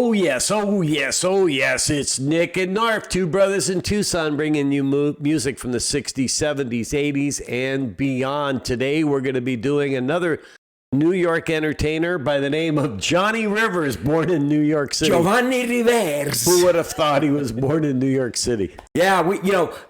Oh, yes. Oh, yes. Oh, yes. It's Nick and Knarf, two brothers in Tucson, bringing you music from the 60s, 70s, 80s, and beyond. Today, we're going to be doing another New York entertainer by the name of Johnny Rivers, born in New York City. Johnnyrivers. Who would have thought he was born in New York City? Yeah,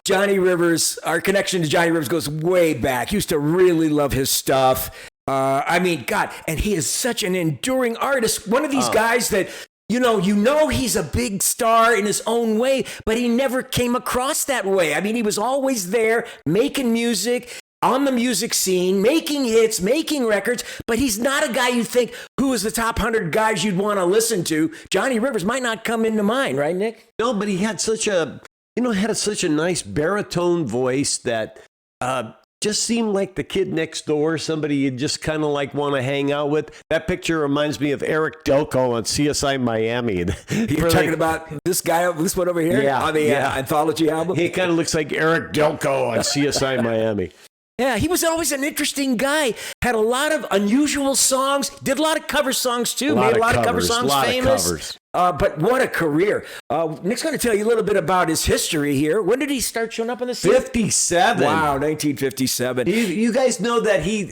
Johnny Rivers, our connection to Johnny Rivers goes way back. Used to really love his stuff. God, and he is such an enduring artist. One of these guys that, you know he's a big star in his own way, but he never came across that way. I mean, he was always there making music, on the music scene, making hits, making records, but he's not a guy you think, who is the top 100 guys you'd want to listen to? Johnny Rivers might not come into mind, right, Nick? No, but he had such a nice baritone voice that just seemed like the kid next door, somebody you just kind of like want to hang out with. That picture reminds me of Eric Delco on CSI Miami. You're talking about this guy, this one over here on the anthology album? He kind of looks like Eric Delco on CSI Miami. Yeah, he was always an interesting guy. Had a lot of unusual songs. Did a lot of cover songs, too. Made a lot of cover songs famous. But what a career. Nick's going to tell you a little bit about his history here. When did he start showing up on the scene? 57. Wow, 1957. You guys know that he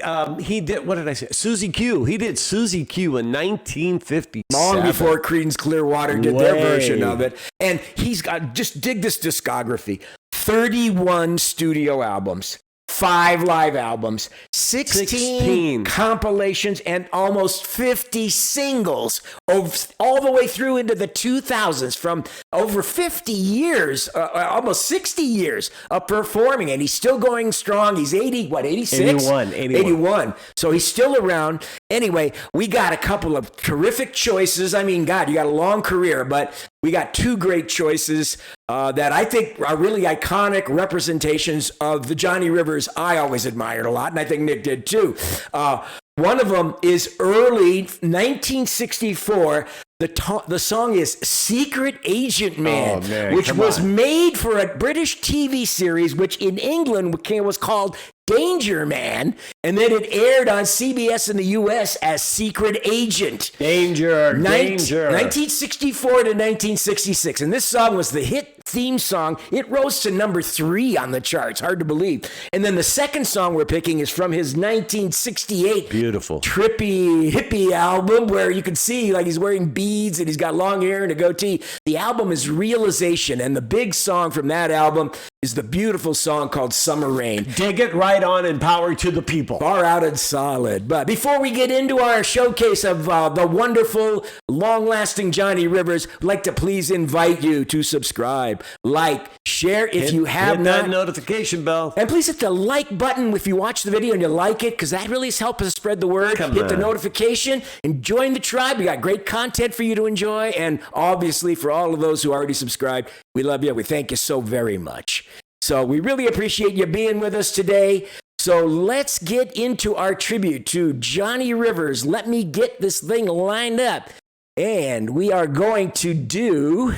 did, what did I say? Susie Q. He did Susie Q in 1957. Long before Creedence Clearwater did their version of it. And he's got, just dig this discography, 31 studio albums. 5 live albums, 16 compilations, and almost 50 singles all the way through into the 2000s, from over 50 years, almost 60 years of performing, and he's still going strong. He's 86? 81. So he's still around. Anyway, we got a couple of terrific choices. I mean, God, you got a long career, but we got 2 great choices that I think are really iconic representations of the Johnny Rivers I always admired a lot, and I think Nick did too. One of them is early 1964. The song is Secret Agent Man, which was made for a British TV series, which in England was called Danger Man, and then it aired on CBS in the U.S. as Secret Agent. Danger. 1964 to 1966. And this song was the hit theme song. It rose to number 3 on the charts. Hard to believe. And then the second song we're picking is from his 1968 beautiful trippy hippie album, where you can see like he's wearing beads and he's got long hair and a goatee. The album is Realization, and the big song from that album is the beautiful song called Summer Rain. Dig it right on and power to the people. Far out and solid. But before we get into our showcase of the wonderful, long-lasting Johnny Rivers, I'd like to please invite you to subscribe, like, share if you have not. Hit that notification bell. And please hit the like button if you watch the video and you like it, because that really helps us spread the word. Hit the notification and join the tribe. We got great content for you to enjoy. And obviously, for all of those who already subscribed, we love you. We thank you so very much. So we really appreciate you being with us today. So let's get into our tribute to Johnny Rivers. Let me get this thing lined up. And we are going to do,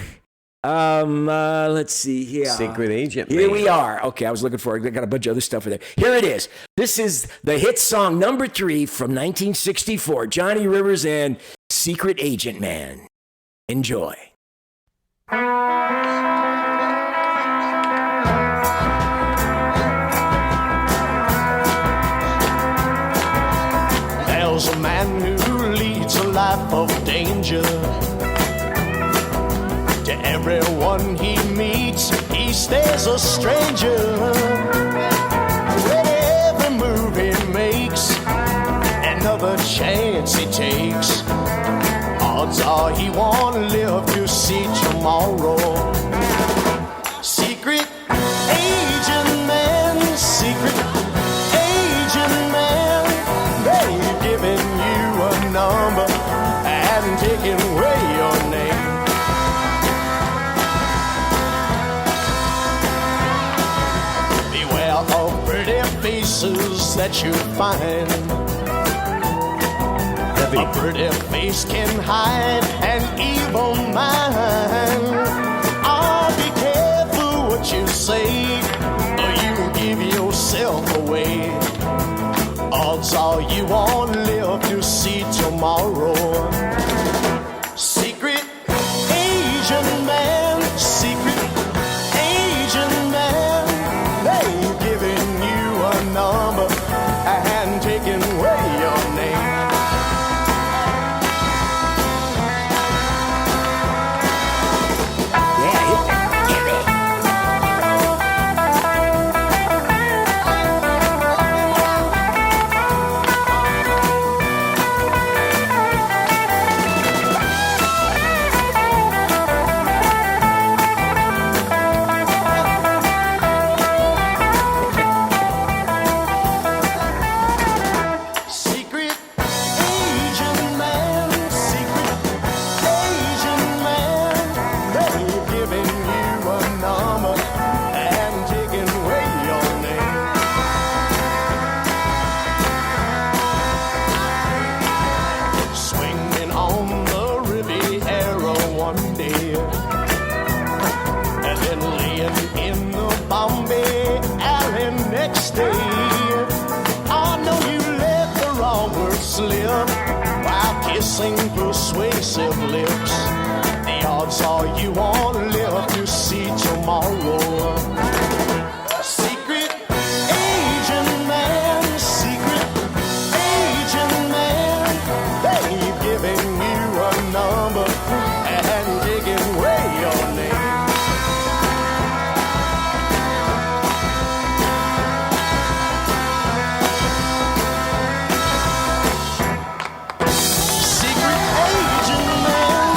let's see here. Secret Agent Man. Here we are. Okay, I was looking for it. I got a bunch of other stuff in there. Here it is. This is the hit song number 3 from 1964. Johnny Rivers and Secret Agent Man. Enjoy. There's a man who leads a life of danger. To everyone he meets, he stays a stranger. With every move he makes, another chance he takes, odds are he won't live to see tomorrow. Secret agent man, secret agent man, they've given you a number and taken away your name. Beware of pretty faces that you find. A pretty face can hide an evil mind. Oh, be careful what you say, or you give yourself away. Odds are you won't live to see tomorrow. Secret Asian man, secret Asian man. They've given you a number and taken away your name. Secret Asian man, secret Asian man. They've given you a number and taken away your name. Swinging on the Riviera one day, and then laying in the Bombay alley next day. Oh no, you let the wrong word slip while kissing persuasive lips. The odds are you won't live to see tomorrow. Secret Asian man, secret Asian man. They've given you a number and taken away your name. Secret Asian man.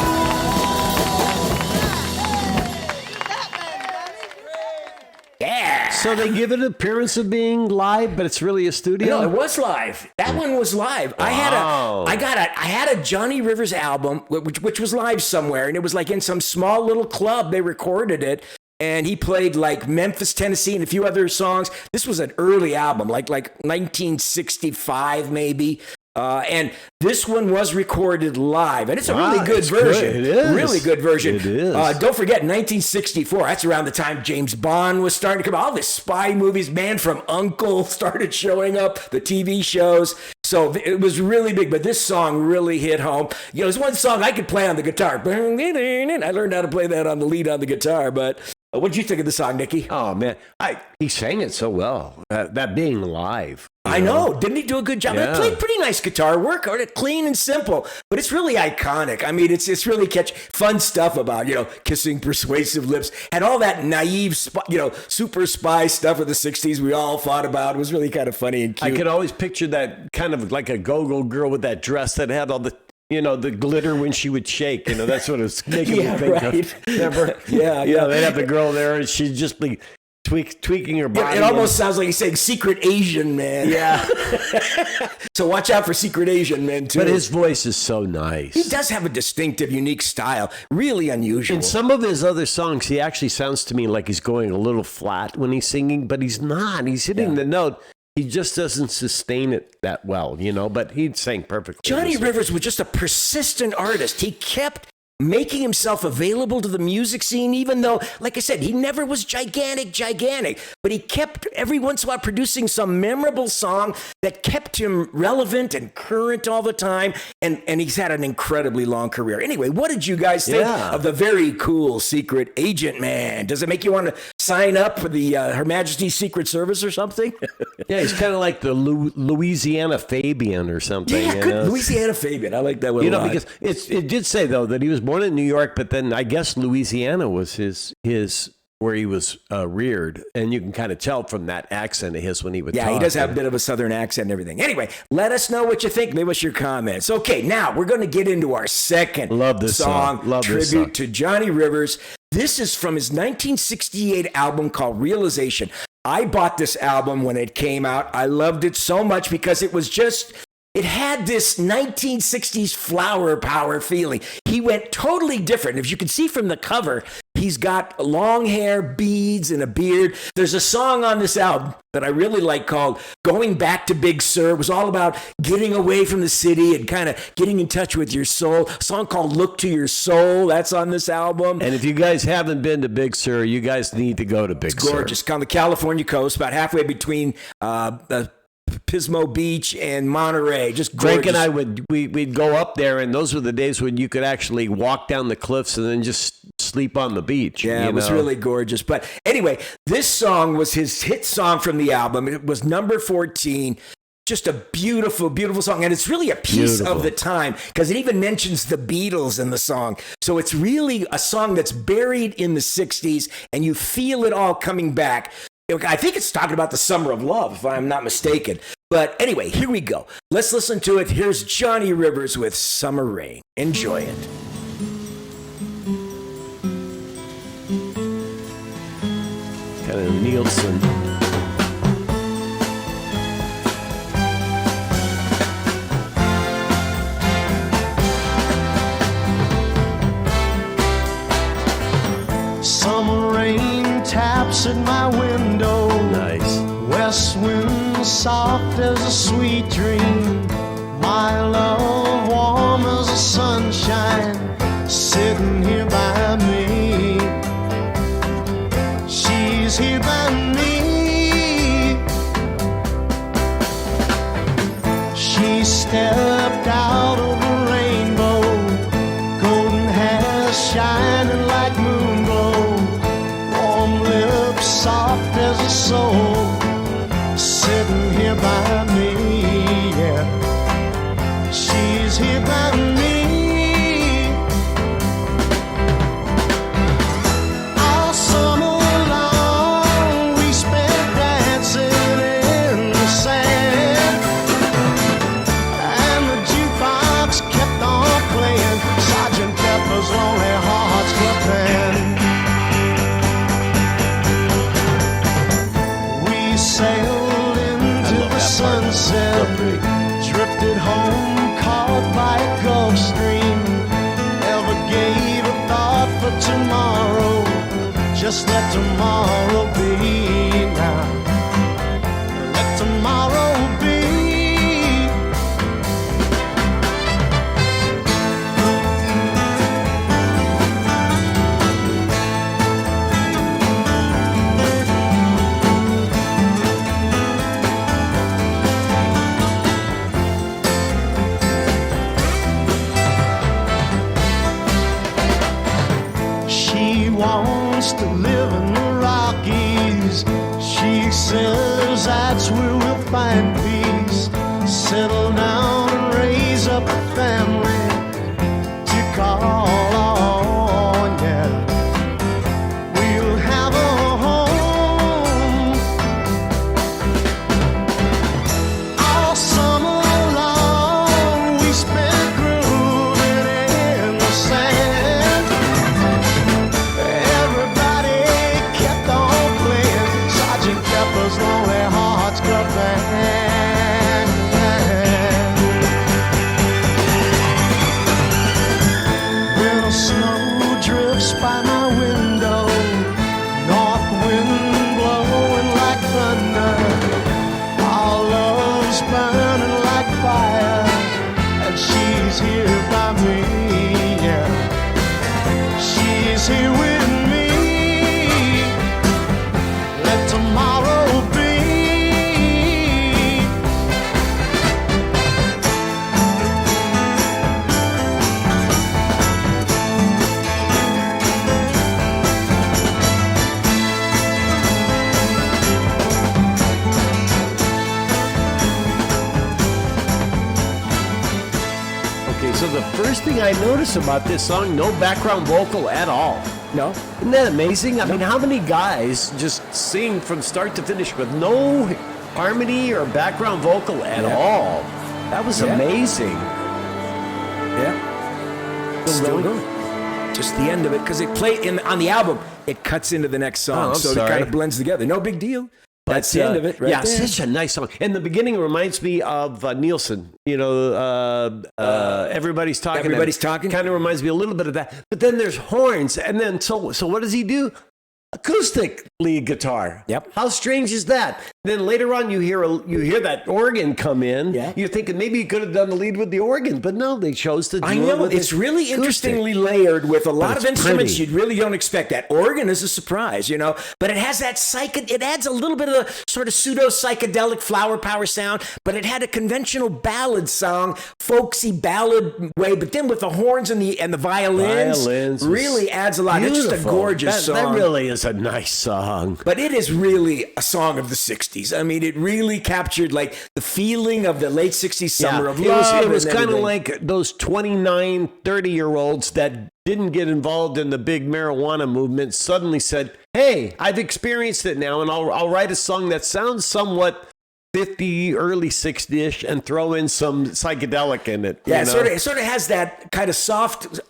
Yeah. So they give it an appearance of being live, but it's really a studio. No, it was live. That one was live. I had a Johnny Rivers album, which was live somewhere, and it was like in some small little club. They recorded it, and he played like Memphis, Tennessee, and a few other songs. This was an early album, like 1965 maybe. And this one was recorded live, and it's a really good version. Good. It is. Really good version. It is. Don't forget, 1964, that's around the time James Bond was starting to come out. All the spy movies, Man from U.N.C.L.E. started showing up, the TV shows. So it was really big, but this song really hit home. You know, there's one song I could play on the guitar. I learned how to play that on the lead on the guitar, but what did you think of the song, Nicky? Oh man, he sang it so well. That being live. I know. Didn't he do a good job? Yeah. He played pretty nice guitar work, or clean and simple, but it's really iconic. I mean, it's really fun stuff about, kissing persuasive lips and all that naive, super spy stuff of the 60s we all thought about. It was really kind of funny and cute. I could always picture that kind of like a go-go girl with that dress that had all the, the glitter when she would shake. That's what it was making me think of. Remember? Yeah. They'd have the girl there and she'd just be tweaking her body. It almost sounds like he's saying secret Asian man. Yeah. So watch out for secret Asian man, too. But his voice is so nice. He does have a distinctive, unique style. Really unusual. In some of his other songs, he actually sounds to me like he's going a little flat when he's singing, but he's not. He's hitting the note. He just doesn't sustain it that well, but he'd sing perfectly. Johnny Rivers was just a persistent artist. He kept making himself available to the music scene, even though, like I said, he never was gigantic, but he kept every once in a while producing some memorable song that kept him relevant and current all the time, and he's had an incredibly long career. Anyway, what did you guys think of the very cool Secret Agent Man? Does it make you want to sign up for the Her Majesty's Secret Service or something? Yeah, he's kind of like the Louisiana Fabian or something. Yeah, good. Louisiana Fabian. I like that one a lot. Because it did say, though, that he was born in New York, but then I guess Louisiana was his where he was reared, and you can kind of tell from that accent of his when he would talk. Yeah, he does have a bit of a southern accent and everything. Anyway, let us know what you think. Leave us your comments. Okay, now we're going to get into our second song. Tribute to Johnny Rivers. This is from his 1968 album called Realization. I bought this album when it came out. I loved it so much because it had this 1960s flower power feeling. He went totally different. If you can see from the cover, he's got long hair, beads, and a beard. There's a song on this album that I really like called Going Back to Big Sur. It was all about getting away from the city and kind of getting in touch with your soul. A song called Look to Your Soul. That's on this album. And if you guys haven't been to Big Sur, you guys need to go to Big Sur. It's gorgeous. On the California coast, about halfway between Pismo Beach and Monterey. Just gorgeous. Frank and I we'd go up there, and those were the days when you could actually walk down the cliffs and then just sleep on the beach. Yeah, it was really gorgeous. But anyway, this song was his hit song from the album. It was number 14. Just a beautiful, beautiful song. And it's really a piece of the time because it even mentions the Beatles in the song. So it's really a song that's buried in the 60s and you feel it all coming back. I think it's talking about the summer of love, if I'm not mistaken. But anyway, here we go. Let's listen to it. Here's Johnny Rivers with Summer Rain. Enjoy it. Kind of Nielsen. Summer rain taps at my window. Nice. West wind soft as a sweet dream. My love warm as the sunshine, sitting here by me. She's here by me. She stepped out of the rainbow, golden hair shining like moon glow, warm lips soft as a soul, sitting here by me, yeah. She's here by me. All summer long we spent dancing in the sand, and the jukebox kept on playing Sergeant Pepper's Lonely Hearts Club Band. We sailed into the sunset, drifted home caught by a Gulf Stream. Never gave a thought for tomorrow, just let tomorrow be now. Let tomorrow be. She wants to live in the Rockies. She says that's where we'll find peace. Settle down and raise up a family to call on, yeah. We'll have a home all summer long. We spent grooving in the sand. Everybody kept on playing Sergeant Pepper's Lonely Hearts Club Band. When the snow drifts by my window, north wind blowing like thunder, our love's burning like fire, and she's here by me, yeah. She's here with me. Let tomorrow be. Okay, so the first thing I notice about this song, no background vocal at all. No? Isn't that amazing? I mean, how many guys just sing from start to finish with no harmony or background vocal at all? That was amazing. Yeah. Still going. Just the end of it, because it on the album, it cuts into the next song. I'm so sorry. it kind of blends together. No big deal. That's the end of it, right yeah, there. such a nice song. And the beginning reminds me of Nielsen. You know, everybody's talking. Everybody's talking. Kind of reminds me a little bit of that. But then there's horns, and then so what does he do? Acoustic lead guitar. Yep. How strange is that? Then later on, you hear that organ come in. Yeah. You're thinking maybe you could have done the lead with the organ, but no, they chose to do I know, it with it's really acoustic. interestingly layered with a lot of it's instruments pretty. you really don't expect. That organ is a surprise, you know, but it has that it adds a little bit of a sort of pseudo psychedelic flower power sound, but it had a conventional ballad song, folksy ballad way, but then with the horns and the violins really adds a lot. It's just a gorgeous song. That really is a nice song. But it is really a song of the 60s. I mean, it really captured like the feeling of the late 60s summer of love. It was kind of like those 29, 30-year-olds that didn't get involved in the big marijuana movement suddenly said, hey, I've experienced it now, and I'll write a song that sounds somewhat 50, early 60-ish, and throw in some psychedelic in it. Yeah, you know? it sort of has that kind of soft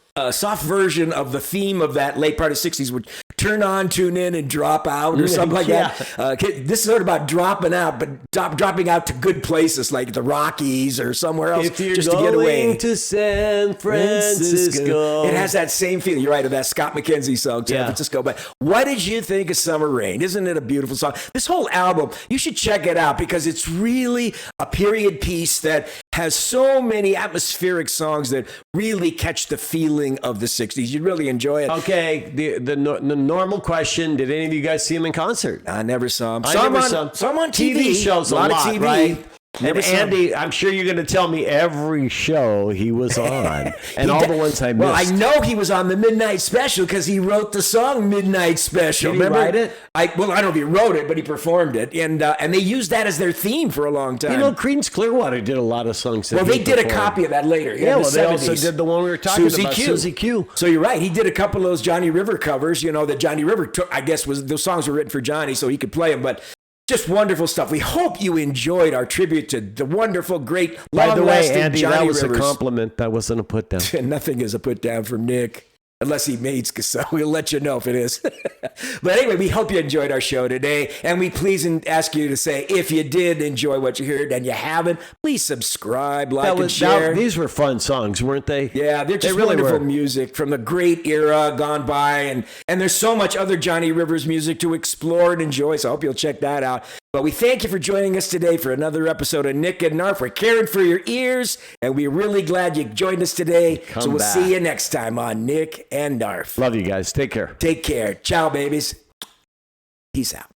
version of the theme of that late part of the 60s, would turn on, tune in, and drop out or something like that. This is sort of about dropping out, but dropping out to good places like the Rockies or somewhere else if you're just to get away. going to San Francisco. It has that same feeling. You're right, of that Scott McKenzie song, San Francisco. But what did you think of Summer Rain? Isn't it a beautiful song? This whole album, you should check it out because it's really a period piece that has so many atmospheric songs that really catch the feeling of the 60s. You'd really enjoy it. Okay, the normal question, did any of you guys see him in concert? I never saw him. I Saw him on TV. shows a lot, of TV. right? Never And saw him. Andy, I'm sure you're going to tell me every show he was on, and all the ones I missed. Well, I know he was on the Midnight Special because he wrote the song Midnight Special. Did he Remember? write it? I don't know if he wrote it, but he performed it, and they used that as their theme for a long time. You know, Creedence Clearwater did a lot of songs. Well, they did a copy of that later. Yeah, in well, the they 70s. also did the one we were talking about, Susie Q. So you're right. He did a couple of those Johnny River covers, you know, that Johnny River took, I guess, those songs were written for Johnny so he could play them, but just wonderful stuff. We hope you enjoyed our tribute to the wonderful, great, By the way, long-lasting Andy, Johnny that was Rivers. a compliment. That wasn't a put down. Nothing is a put down from Nick. Unless he mates, so we'll let you know if it is. But anyway, we hope you enjoyed our show today. And we please ask you to say, if you did enjoy what you heard and you haven't, please subscribe, and share. These were fun songs, weren't they? Yeah, they're just really wonderful were. music from the great era gone by. And there's so much other Johnny Rivers music to explore and enjoy. So I hope you'll check that out. But we thank you for joining us today for another episode of Nick and Knarf. We're caring for your ears, and we're really glad you joined us today. So we'll see you next time on Nick and Knarf. Love you guys. Take care. Take care. Ciao, babies. Peace out.